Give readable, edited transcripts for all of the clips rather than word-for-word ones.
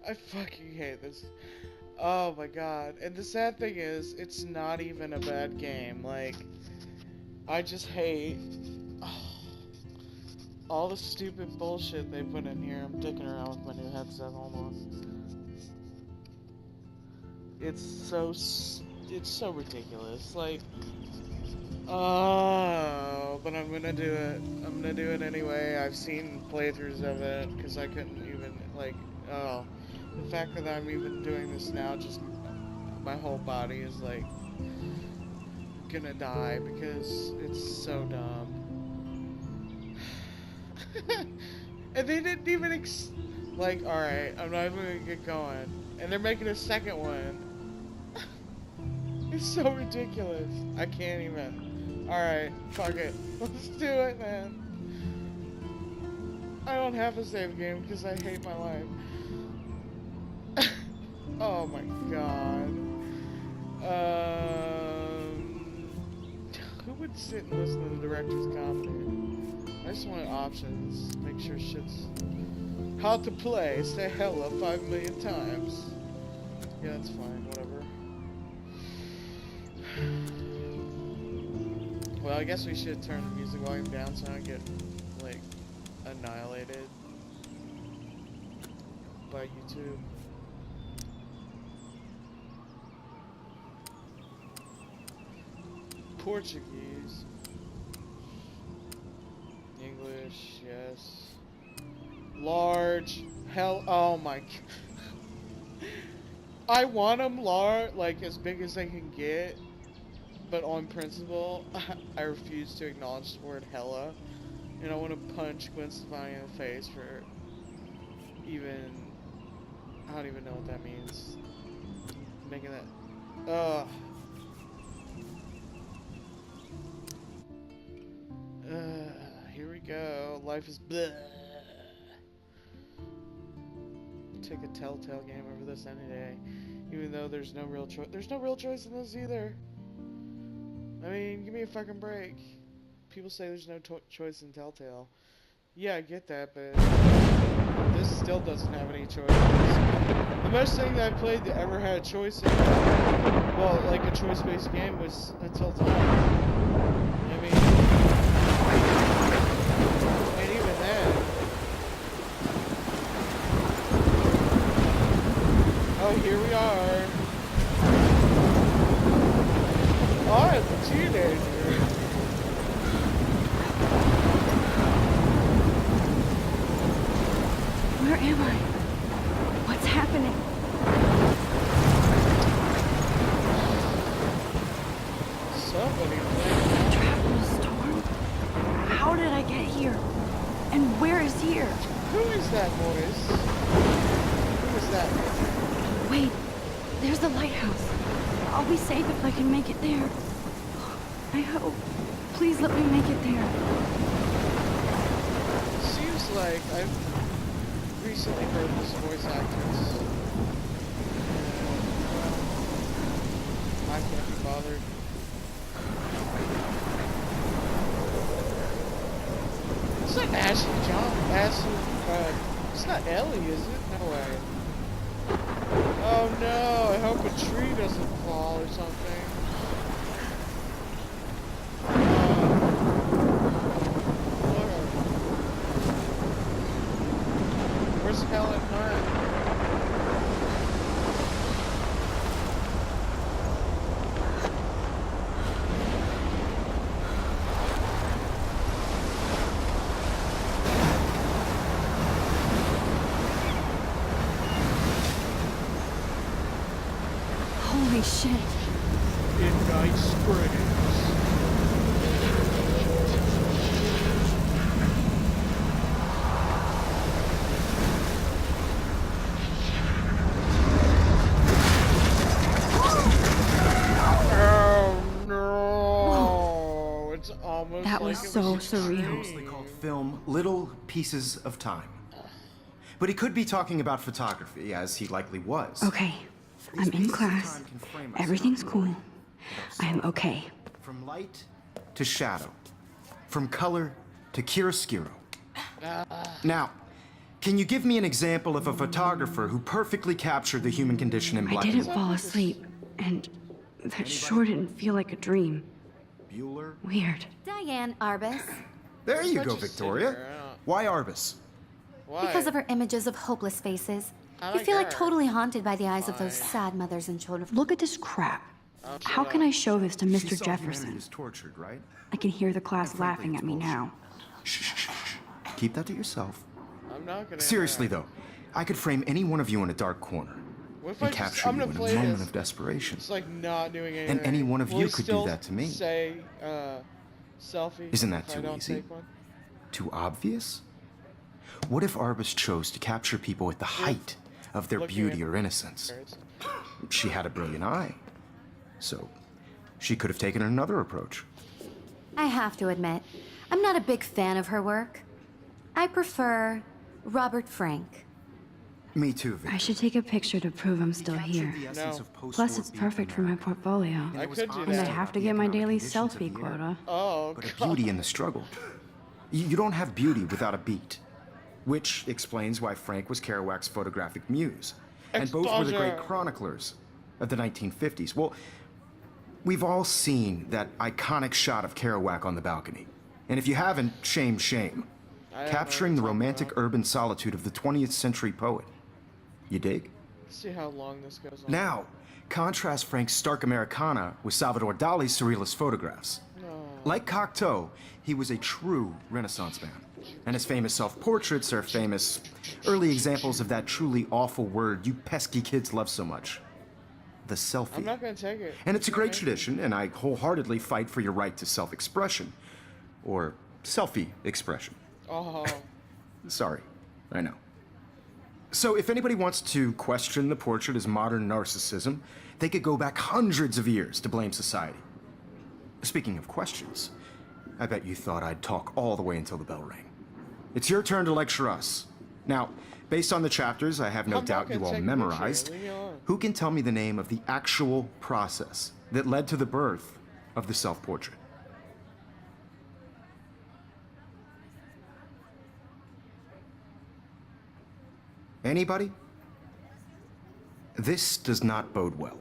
I fucking hate this. Oh my god. And the sad thing is, it's not even a bad game. Like, I just hate all the stupid bullshit they put in here. I'm dicking around with my new headset, hold on. It's so ridiculous. Like, oh, but I'm gonna do it. I'm gonna do it anyway. I've seen playthroughs of it, because I couldn't even, like, oh. The fact that I'm even doing this now, just my whole body is like gonna die because it's so dumb. And they didn't even like, alright, I'm not even gonna get going. And they're making a second one. It's so ridiculous. I can't even. Alright, fuck it. Let's do it, man. I don't have a save game because I hate my life. Oh my god. Who would sit and listen to the director's comedy? I just wanted options. Make sure shit's how to play. Say hella 5 million times. Yeah, that's fine. Whatever. Well, I guess we should turn the music volume down so I don't get, like, annihilated by YouTube. Portuguese. English, yes. Large. Hell, oh my. I want them large, like as big as they can get, but on principle, I refuse to acknowledge the word hella, and I want to punch Gwen Stefani in the face for even. I don't even know what that means. Making that. Ugh. Here we go. Life is bleh. Take a Telltale game over this any day, even though there's no real choice. There's no real choice in this either. I mean, give me a fucking break. People say there's no choice in Telltale. Yeah, I get that, but this still doesn't have any choices. The most thing that I played that ever had a choice in, well, like a choice-based game was Until Dawn. I mean, and even then. Oh, here we are. Oh, I'm a teenager. Where am I? What's happening? Somebody playing. Trapped in a storm? How did I get here? And where is here? Who is that voice? Who is that? Wait, there's the lighthouse. I'll be safe if I can make it there. I hope. Please let me make it there. Seems like I've recently heard this voice actress. I can't be bothered. It's not Ashley it's not Ellie, is it? No way. Oh no, I hope a tree doesn't fall or something. Where's Helen Hunt? Holy shit. In Night Springs. That was so surreal. Famously called film Little Pieces of Time. But he could be talking about photography, as he likely was. Okay, I'm in class. Everything's cool. I am okay. From light to shadow. From color to chiaroscuro. Now, Can you give me an example of a photographer who perfectly captured the human condition in I black and didn't white? fall asleep, and that sure didn't feel like a dream. Bueller? Weird. Diane Arbus. There you Let's go, just sit Victoria. here, I don't- Why Arbus? Why? Because of her images of hopeless faces. I You like feel like her. totally haunted by the eyes of those Why? sad mothers and children. Look at this crap. Oh, shut How can up. I show this to She Mr. saw Jefferson? humanity as tortured, right? I can hear the class And frankly, laughing it's at me bullshit. now. Shh, shh, shh, shh. Keep that to yourself. I'm not gonna. Seriously, though, I could frame any one of you in a dark corner What if and I just? capture I'm you gonna in a play moment this. of desperation. It's like not doing anything. any one of Will you he could do still that to me. Say, selfie. Isn't that if I too don't easy? take one? Too obvious? What if Arbus chose to capture people at the height of their Looking beauty at- or innocence? Parents. She had a brilliant eye. So, she could have taken another approach. I have to admit, I'm not a big fan of her work. I prefer Robert Frank. Me too, Victor. I should take a picture to prove I'm still here. Plus, it's perfect for my portfolio. I could do And I that. have to get my daily selfie quota. Oh But a god. beauty in the struggle. You don't have beauty without a beat. Which explains why Frank was Kerouac's photographic muse. And both were the great Exposure. chroniclers of the 1950s. Well, we've all seen that iconic shot of Kerouac on the balcony. And if you haven't, shame, shame. I don't know Capturing what the you're talking romantic about. urban solitude of the 20th century poet. You dig? Let's see how long this goes on. Now, contrast Frank's stark Americana with Salvador Dali's surrealist photographs. Like Cocteau, he was a true Renaissance man. And his famous self-portraits are famous early examples of that truly awful word you pesky kids love so much. The selfie. I'm not gonna take it. And it's a great Okay. tradition, and I wholeheartedly fight for your right to self-expression. Or selfie expression. Oh, Sorry, I know. So if anybody wants to question the portrait as modern narcissism, they could go back hundreds of years to blame society. Speaking of questions, I bet you thought I'd talk all the way until the bell rang. It's your turn to lecture us. Now, based on the chapters I have no I'm not doubt you gonna all take a picture. memorized, Leave me alone. who can tell me the name of the actual process that led to the birth of the self-portrait? Anybody? This does not bode well.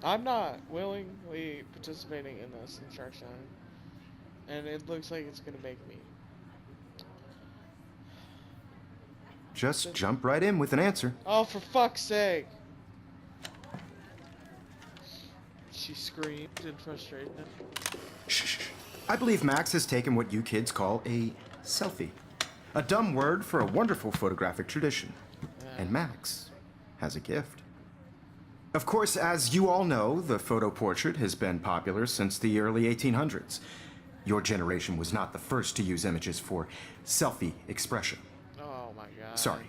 I'm not willingly participating in this instruction, and it looks like it's gonna make me. Just jump right in with an answer. Oh, for fuck's sake! She screamed in frustration. Shh, shh, shh. I believe Max has taken what you kids call a selfie. A dumb word for a wonderful photographic tradition. And Max has a gift. Of course, as you all know, the photo portrait has been popular since the early 1800s. Your generation was not the first to use images for selfie expression. Oh my god. Sorry,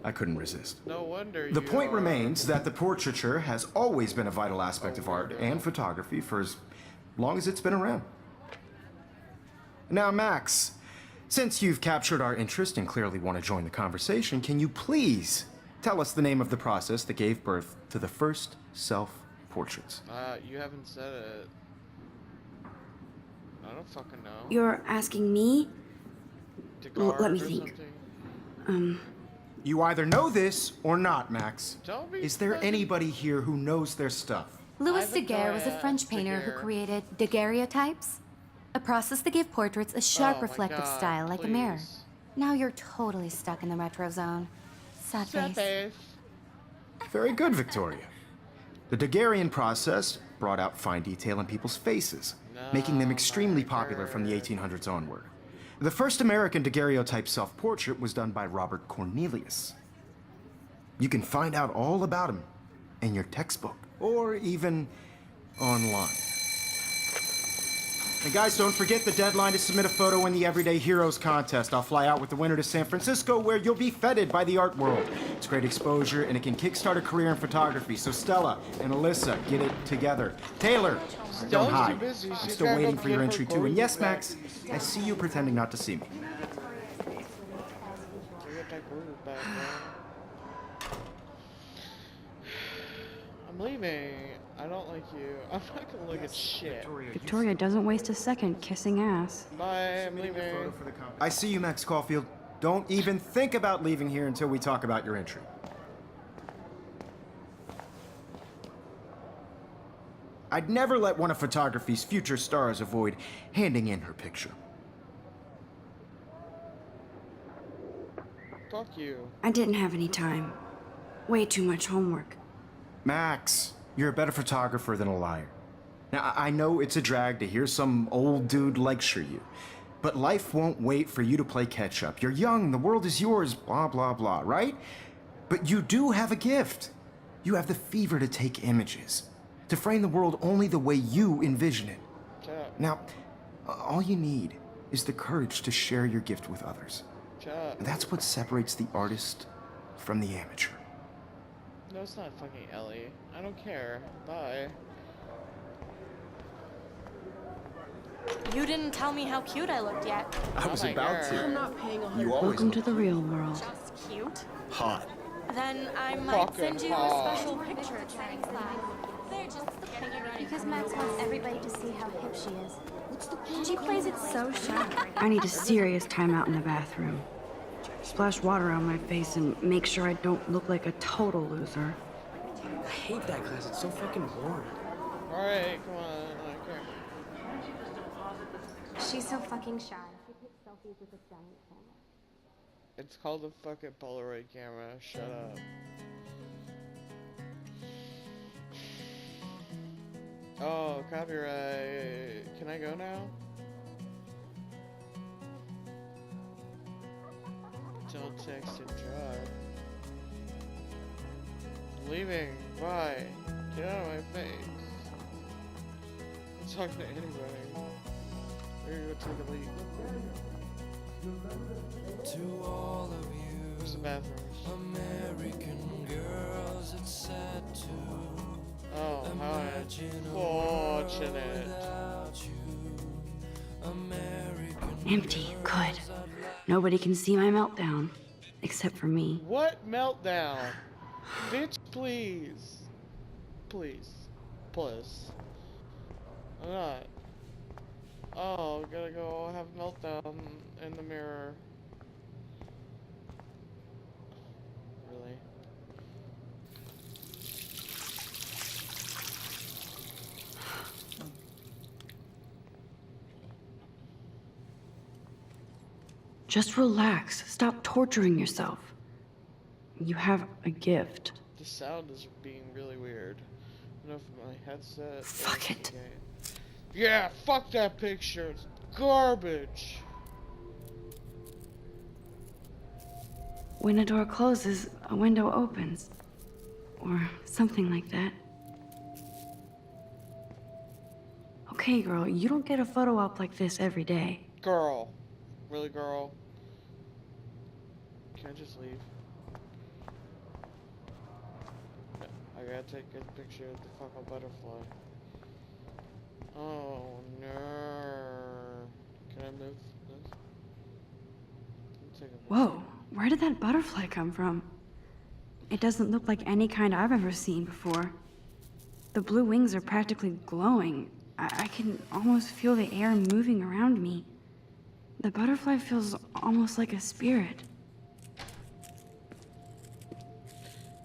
I couldn't resist. No wonder The you point are- remains that the portraiture has always been a vital aspect of art and photography for as long as it's been around. Now, Max, since you've captured our interest and clearly want to join the conversation, can you please tell us the name of the process that gave birth to the first self-portraits? You haven't said it. I don't fucking know. You're asking me? Descartes let me or think. something? You either know this or not, Max. Don't be Is there fucking- anybody here who knows their stuff? Louis Ivan Daguerre was a Goya, French painter who Daguerre. created daguerreotypes, a process that gave portraits a sharp Oh my reflective God, style like a mirror. please. Now you're totally stuck in the retro zone. Sad Sad face. face. Very good, Victoria. The Daguerrean process brought out fine detail in people's faces, making them extremely popular from the 1800s onward. The first American daguerreotype self-portrait was done by Robert Cornelius. You can find out all about him in your textbook, or even online. And guys, don't forget the deadline to submit a photo in the Everyday Heroes contest. I'll fly out with the winner to San Francisco, where you'll be feted by the art world. It's great exposure, and it can kickstart a career in photography. So Stella and Alyssa, get it together. Taylor, don't Stella's too hide. busy. I'm She's still gotta go waiting for your get her entry, too. Chloe And yes, back. Max, I see you pretending not to see me. We got that groove back, man. I'm leaving. I don't like you. I'm not gonna look at shit. Victoria doesn't waste a second kissing ass. Bye, I'm leaving. I see you, Max Caulfield. Don't even think about leaving here until we talk about your entry. I'd never let one of photography's future stars avoid handing in her picture. Fuck you. I didn't have any time. Way too much homework. Max, you're a better photographer than a liar. Now, I know it's a drag to hear some old dude lecture you, but life won't wait for you to play catch-up. You're young, the world is yours, blah, blah, blah, right? But you do have a gift. You have the fever to take images, to frame the world only the way you envision it. Shut up. Now, all you need is the courage to share your gift with others. Shut up. And that's what separates the artist from the amateur. No, it's not fucking Ellie. I don't care. Bye. You didn't tell me how cute I looked yet. I was my about God. to. I'm not paying You always Welcome to the real world. Just cute. hot. Then I might Fucking send you hot. a special picture during class. They're just getting ready. Because Max wants everybody to see how hip she is. She plays it so shy. I need a serious timeout in the bathroom. Splash water on my face and make sure I don't look like a total loser. I hate that class. It's so fucking boring. Alright, come on. Okay. She's so fucking shy. She takes selfies with a giant camera. It's called a fucking Polaroid camera. Shut up. Oh, copyright. Can I go now? Don't text and drive. I'm leaving. Bye. Get out of my face. I'm talking to anybody. We're gonna go take a leak. To all of you Where's the bathrooms? American girls, it's sad to Oh, how imagine a unfortunate. without you. American Empty. Good. Nobody can see my meltdown. Except for me. What meltdown? Bitch, please. Please. Please. I'm not. Oh, gotta go have a meltdown in the mirror. Really? Just relax. Stop torturing yourself. You have a gift. The sound is being really weird. I don't know if my headset. Fuck it. Okay. Yeah, fuck that picture. It's garbage. When a door closes, a window opens. Or something like that. Okay, girl, you don't get a photo op like this every day. Girl. Really, girl? Can I just leave? I gotta take a picture of the fucking butterfly. Oh no. Can I move this? Take a picture. Whoa, where did that butterfly come from? It doesn't look like any kind I've ever seen before. The blue wings are practically glowing. I can almost feel the air moving around me. The butterfly feels almost like a spirit.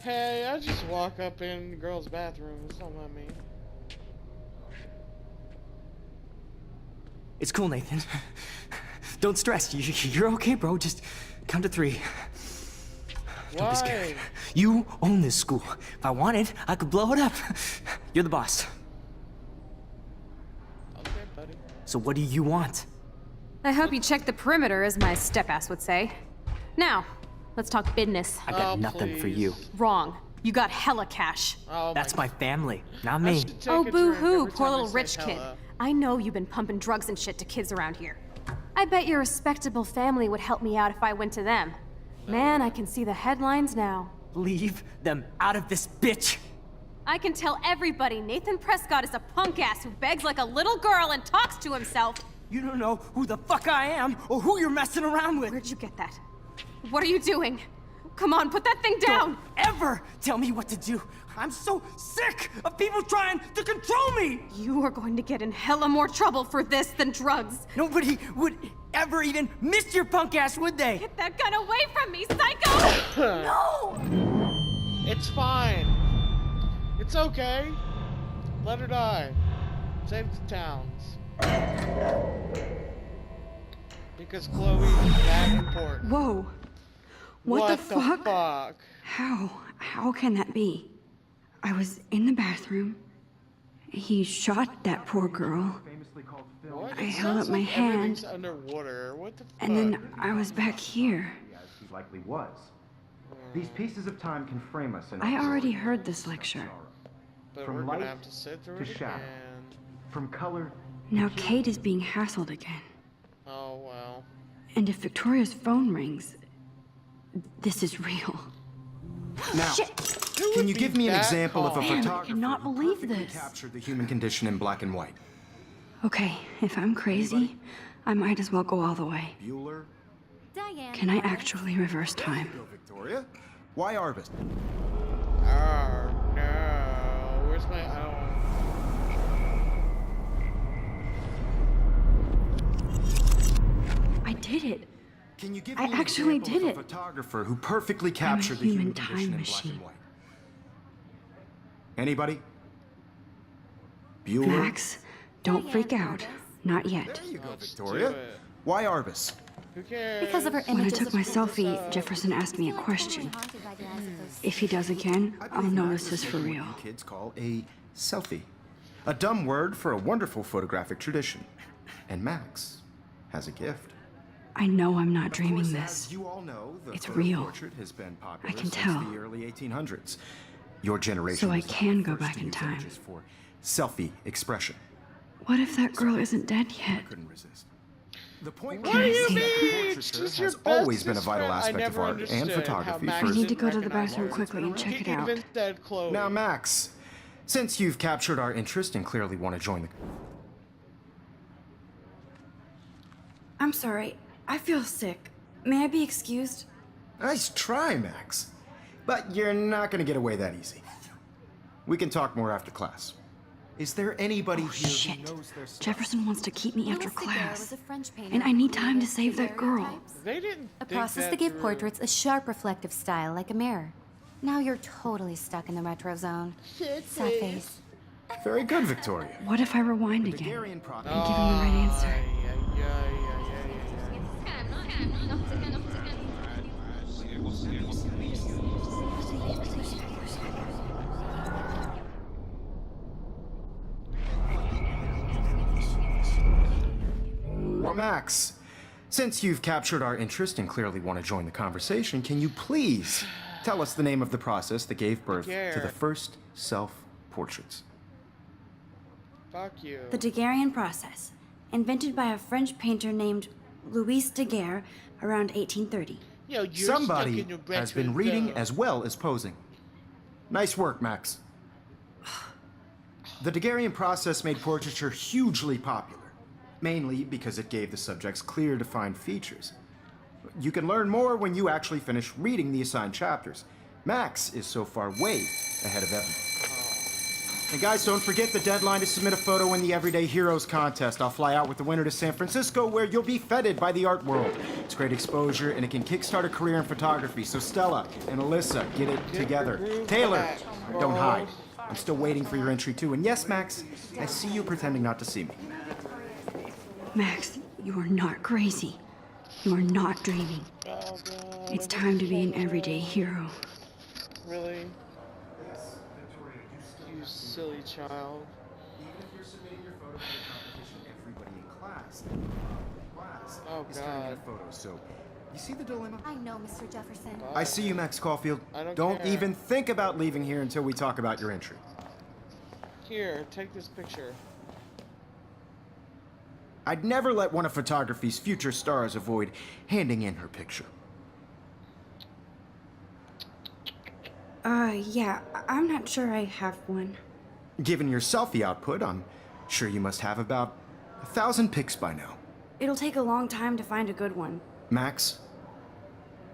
Hey, I just walk up in the girl's bathroom. It's not about me. It's cool, Nathan. Don't stress. You're okay, bro. Just count to 3. Don't be scared. Why? You own this school. If I wanted, I could blow it up. You're the boss. Okay, buddy. So what do you want? I hope you checked the perimeter, as my step-ass would say. Now, let's talk business. I got Oh, nothing for please. you. Wrong. You got hella cash. Oh, That's my family, not I me. should take Oh, a drink boo-hoo, every poor time I little say rich kid. hello. I know you've been pumping drugs and shit to kids around here. I bet your respectable family would help me out if I went to them. Man, I can see the headlines now. Leave them out of this bitch. I can tell everybody Nathan Prescott is a punk ass who begs like a little girl and talks to himself. You don't know who the fuck I am or who you're messing around with. Where'd you get that? What are you doing? Come on, put that thing down! Don't ever tell me what to do. I'm so sick of people trying to control me. You are going to get in hella more trouble for this than drugs. Nobody would ever even miss your punk ass, would they? Get that gun away from me, psycho! No! It's fine. It's okay. Let her die. Save the towns. Because Chloe is that important. Whoa. What the fuck? fuck? How can that be? I was in the bathroom. He shot that poor girl. What? I It held sounds up my like hand. everything's underwater. What the fuck? And then I was back here. As he likely was. These pieces of time can frame us in I already heard this lecture. But from we're gonna light have to sit through to it shadow. again. From color. Now Kate is being hassled again. Oh well. And if Victoria's phone rings, this is real. Now, Shit! can would you be give me an that example of a calm? Man, I photographer cannot who believe perfectly this. captured the human condition in black and white? Okay, if I'm crazy, I might as well go all the way. Bueller? Diane. Can I actually reverse time? Go, Victoria. Why Arbus? Oh no. Where's my I did it. Can you give I me an actually example did of a it. photographer who perfectly captured the human human condition time in black machine. and white? Anybody? Bueller? Max, don't freak out. Not yet. There you go, Let's Victoria. do it. Why Arbus? Who cares? Because of her When I images took of my people selfie, so- Jefferson asked me a I feel like question. totally haunted by the eyes of those If he does again, I I'll believe know Max this is is for taking real. what you kids call a selfie. A dumb word for a wonderful photographic tradition. And Max has a gift. I know I'm not Of dreaming course, this. As you all know, the It's photo real. portrait has been popular I can since tell. the early 1800s. Your generation So I was the can go first back to in use time. images for selfie expression. What if that girl isn't dead I yet? couldn't resist. The point What do you is that mean? portraiture She's your has always been a bestest vital friend. I aspect of never art and understood how photography Max for I need to didn't go to the recognize bathroom her. quickly and check He it out. even said Chloe. Now, Max, since you've captured our interest and clearly want to join the... I'm sorry. I feel sick. May I be excused? Nice try, Max. But you're not going to get away that easy. We can talk more after class. Is there anybody here who Shit. knows their stuff? Jefferson wants to keep me after Louis Daguerre class. was a French painter And I need who time to used save that girl. daguerreotypes. They didn't. A think process that that gave through. portraits a sharp reflective style like a mirror. Now you're totally stuck in the retro zone. Sad face. Very good, Victoria. What if I rewind The again? Daguerrean process. And give him the right answer. Well, Max, since you've captured our interest and clearly want to join the conversation, can you please tell us the name of the process that gave birth to the Daguerre. first self-portraits? Fuck you. The Daguerrean process, invented by a French painter named Louis Daguerre around 1830. Yo, you're stuck Somebody in your has been retro reading zone. as well as posing. Nice work, Max. The Daguerrean process made portraiture hugely popular, mainly because it gave the subjects clear, defined features. You can learn more when you actually finish reading the assigned chapters. Max is so far way ahead of Evan. And guys, don't forget the deadline to submit a photo in the Everyday Heroes contest. I'll fly out with the winner to San Francisco, where you'll be feted by the art world. It's great exposure, and it can kickstart a career in photography. So Stella and Alyssa, get it together. groove Taylor, back, don't bro. hide. I'm still waiting for your entry, too. And yes, Max, I see you pretending not to see me. Max, you are not crazy. You are not dreaming. Oh, God, It's I'm time to be an so everyday old. hero. Really? You silly child. Even if you're submitting your photo for the competition, everybody in class Oh, is turning in a God. photo. So, you see the dilemma? I know, Mr. Jefferson. I see you, Max Caulfield. I don't care. even think about leaving here until we talk about your entry. Here, take this picture. I'd never let one of photography's future stars avoid handing in her picture. Yeah, I'm not sure I have one. Given your selfie output, I'm sure you must have about 1,000 pics by now. It'll take a long time to find a good one. Max,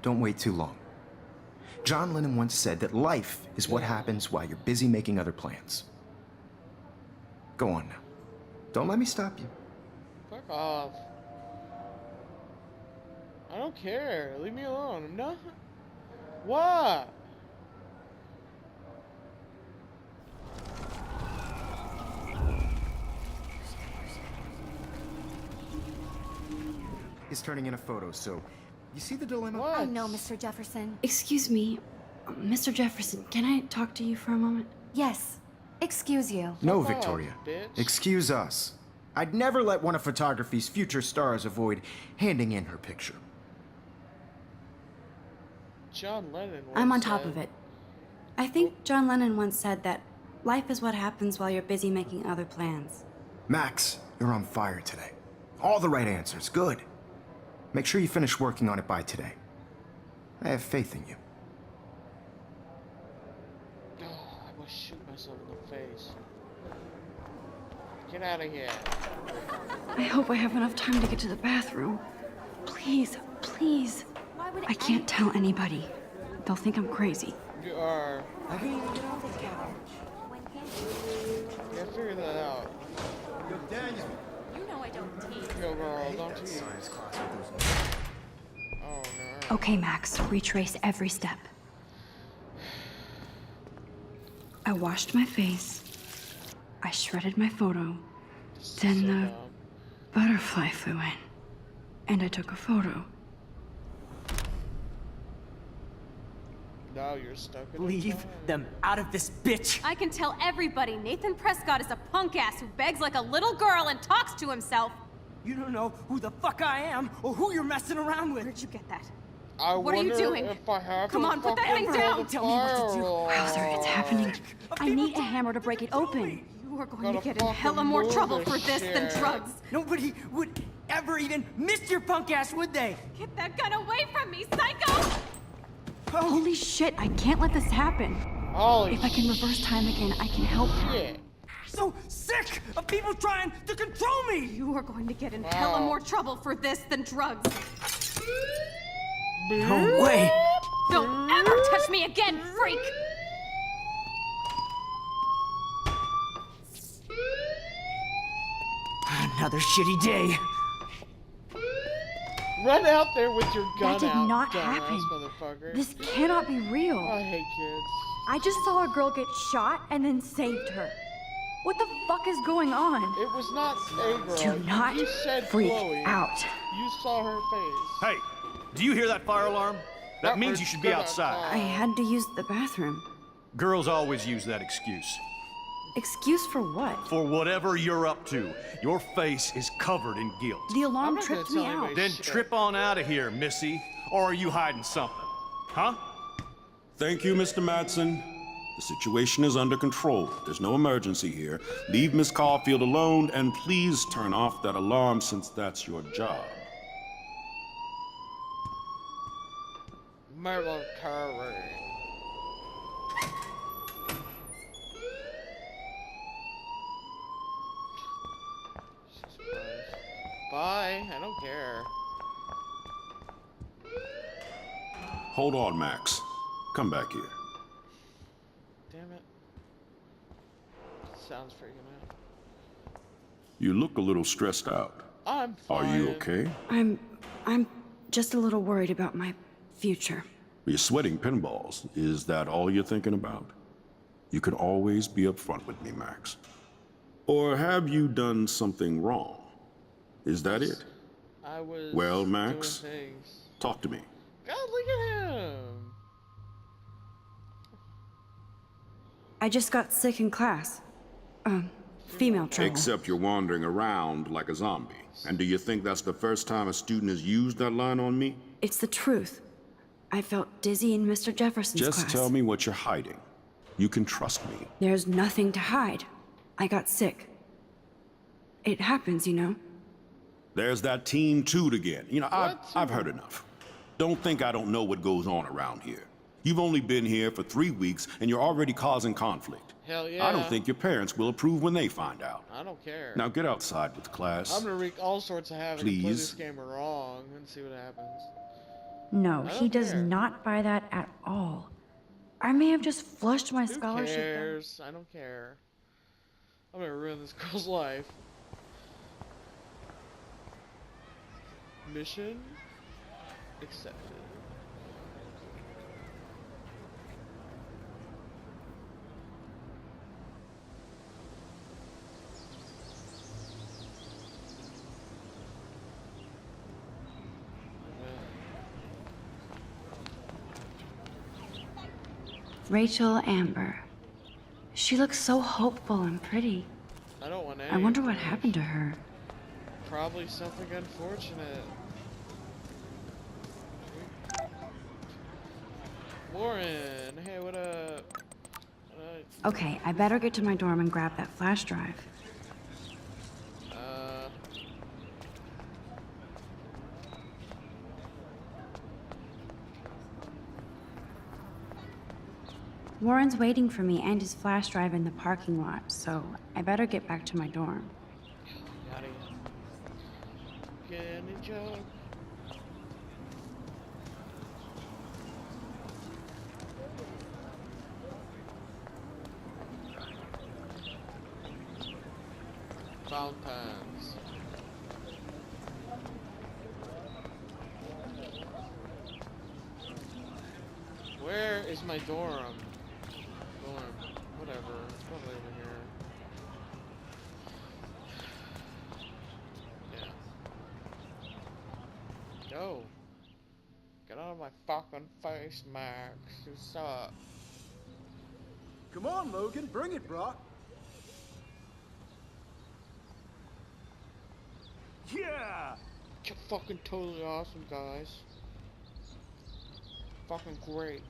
don't wait too long. John Lennon once said that life is what happens while you're busy making other plans. Go on now. Don't let me stop you. Fuck off. I don't care. Leave me alone. I'm not. What? Is turning in a photo, so you see the dilemma? What? I know, Mr. Jefferson. Excuse me, Mr. Jefferson, can I talk to you for a moment? Yes. Excuse you. No, Fuck off, Victoria. bitch. Excuse us. I'd never let one of photography's future stars avoid handing in her picture. John Lennon. I'm on once top said- of it. I think John Lennon once said that life is what happens while you're busy making other plans. Max, you're on fire today. All the right answers. Good. Make sure you finish working on it by today. I have faith in you. Oh, I must shoot myself in the face. Get out of here. I hope I have enough time to get to the bathroom. Please, please. I can't tell anybody. They'll think I'm crazy. You are. I couldn't even get off the couch. Yeah, figure that out. You know I don't tease. Yo, girl, don't tease. Oh, no. Okay, Max, retrace every step. I washed my face. I shredded my photo. Then So the dumb. butterfly flew in. And I took a photo. Now you're stuck in Leave time. them out of this bitch. I can tell everybody Nathan Prescott is a punk ass who begs like a little girl and talks to himself. You don't know who the fuck I am or who you're messing around with. Where'd you get that? I What are you wonder doing? If I have Come to on, put that fucking thing pull down. the Tell me what to do. fire Wowzer, it's happening. I need a hammer to break it open. You are going Gotta to get in fucking hella more move trouble this for this than shit. drugs. Nobody would ever even miss your punk ass, would they? Get that gun away from me, psycho! Holy shit, I can't let this happen. Holy If I can reverse time again, I can help her. shit. So sick of people trying to control me. You are going to get in hella Wow. more trouble for this than drugs. No way. Don't ever touch me again, freak! Another shitty day. Run out there with your gun That did out, not dumbass happen. motherfucker. This cannot be real. I hate kids. I just saw a girl get shot and then saved her. What the fuck is going on? It was not a girl. Do not you said freak Chloe. out. You saw her face. Hey, do you hear that fire alarm? That That means was you should be good outside. I had to use the bathroom. Girls always use that excuse. Excuse for what? For whatever you're up to, your face is covered in guilt. The alarm I'm not gonna tripped me tell out. anybody. Then Shit. trip on out of here, Missy. Or are you hiding something? Huh? Thank you, Mr. Madsen. The situation is under control. There's no emergency here. Leave Miss Caulfield alone, and please turn off that alarm since that's your job. Marital Curry. Jesus Christ. Bye. I don't care. Hold on, Max. Come back here. Damn it. Sounds freaking out. You look a little stressed out. I'm Are fine. you okay? I'm just a little worried about my future. You're sweating pinballs. Is that all you're thinking about? You can always be upfront with me, Max. Or have you done something wrong? Is that it? I was Well, Max? doing things. Talk to me. God, look at him. I just got sick in class. Female trouble. Except you're wandering around like a zombie. And do you think that's the first time a student has used that line on me? It's the truth. I felt dizzy in Mr. Jefferson's Just class. tell me what you're hiding. You can trust me. There's nothing to hide. I got sick. It happens, you know. There's that Team Toot again. You know, What? I've heard enough. Don't think I don't know what goes on around here. You've only been here for 3 weeks, and you're already causing conflict. Hell yeah. I don't think your parents will approve when they find out. I don't care. Now get outside with class. I'm gonna wreak all sorts of havoc and play this Please. game wrong and see what happens. No, I he don't does care. not buy that at all. I may have just flushed my Who scholarship. cares? I don't care. I'm gonna ruin this girl's life. Mission accepted. Rachel Amber. She looks so hopeful and pretty. I don't want any. I wonder what information. happened to her. Probably something unfortunate. Lauren, hey, what up? Okay, I better get to my dorm and grab that flash drive. Warren's waiting for me and his flash drive in the parking lot, so I better get back to my dorm. Yada yada. Any joke? Valentine's. Where is my dorm? Whatever. It's probably over here. Yeah. Go. Get out of my fucking face, Max. You suck. Come on, Logan, bring it, Brock. Yeah! You're fucking totally awesome, guys. Fucking great.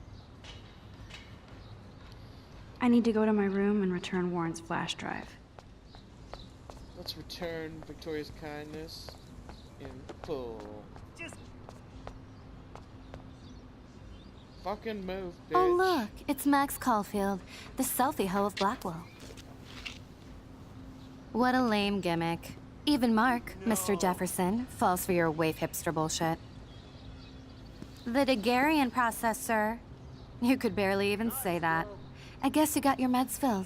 I need to go to my room and return Warren's flash drive. Let's return Victoria's kindness in full. Just fucking move, bitch. Oh look, it's Max Caulfield, the selfie hoe of Blackwell. What a lame gimmick. Even Mark, Mr. Jefferson, falls for your waif hipster bullshit. The Daguerrean process, sir. You could barely even say that. I guess you got your meds filled.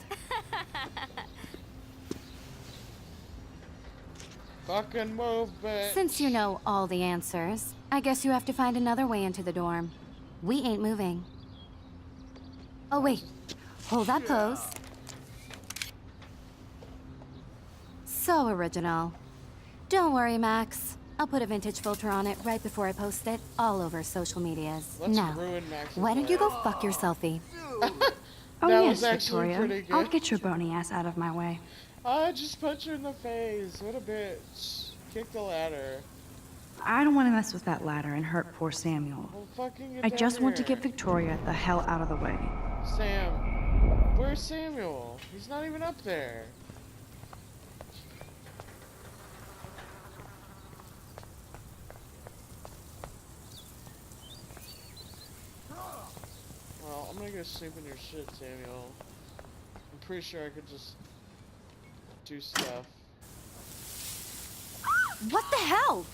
Fucking move, bitch. Since you know all the answers, I guess you have to find another way into the dorm. We ain't moving. Oh wait, hold that pose. So original. Don't worry, Max. I'll put a vintage filter on it right before I post it all over social medias. Let's now, ruin Max's why don't you go life. fuck your selfie? Oh That yes, was actually Victoria. pretty good. I'll get your bony ass out of my way. I just punched her in the face. What a bitch. Kick the ladder. I don't want to mess with that ladder and hurt poor Samuel. Well, fucking get I down just want to here. get Victoria the hell out of the way. Sam. Where's Samuel? He's not even up there. Well, I'm gonna go sleep in your shit, Samuel. I'm pretty sure I could just do stuff. What the hell?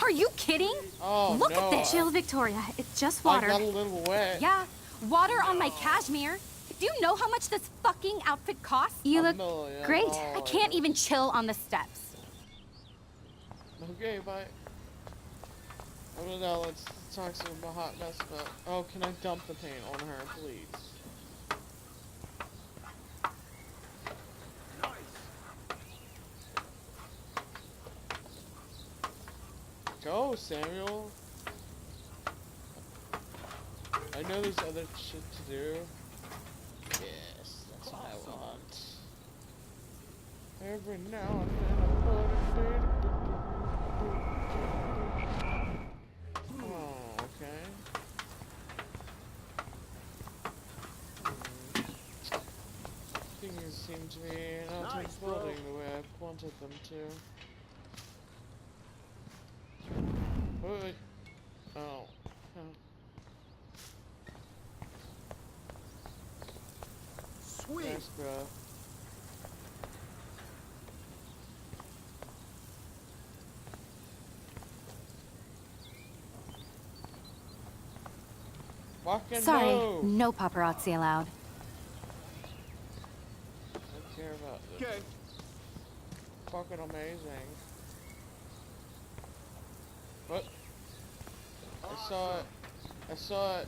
Are you kidding? Oh, Look no. at this. Chill, Victoria. It's just I water. got a little wet. Yeah, water on my cashmere. Do you know how much this fucking outfit costs? You $1 look million great. I can't even chill on the steps. Okay, bye. I don't know, let's talk some about hot mess about. Oh, can I dump the paint on her, please? Go, Samuel. I know there's other shit to do. Yes, that's what I want. Every now and then I'm gonna Oh, okay. Things seem to be not unfolding the way I wanted them to. Wait. Oh. sweet. Thanks, bro. Fucking Sorry, move. no paparazzi allowed. I don't care about this. Okay. Fucking amazing. What? I saw it.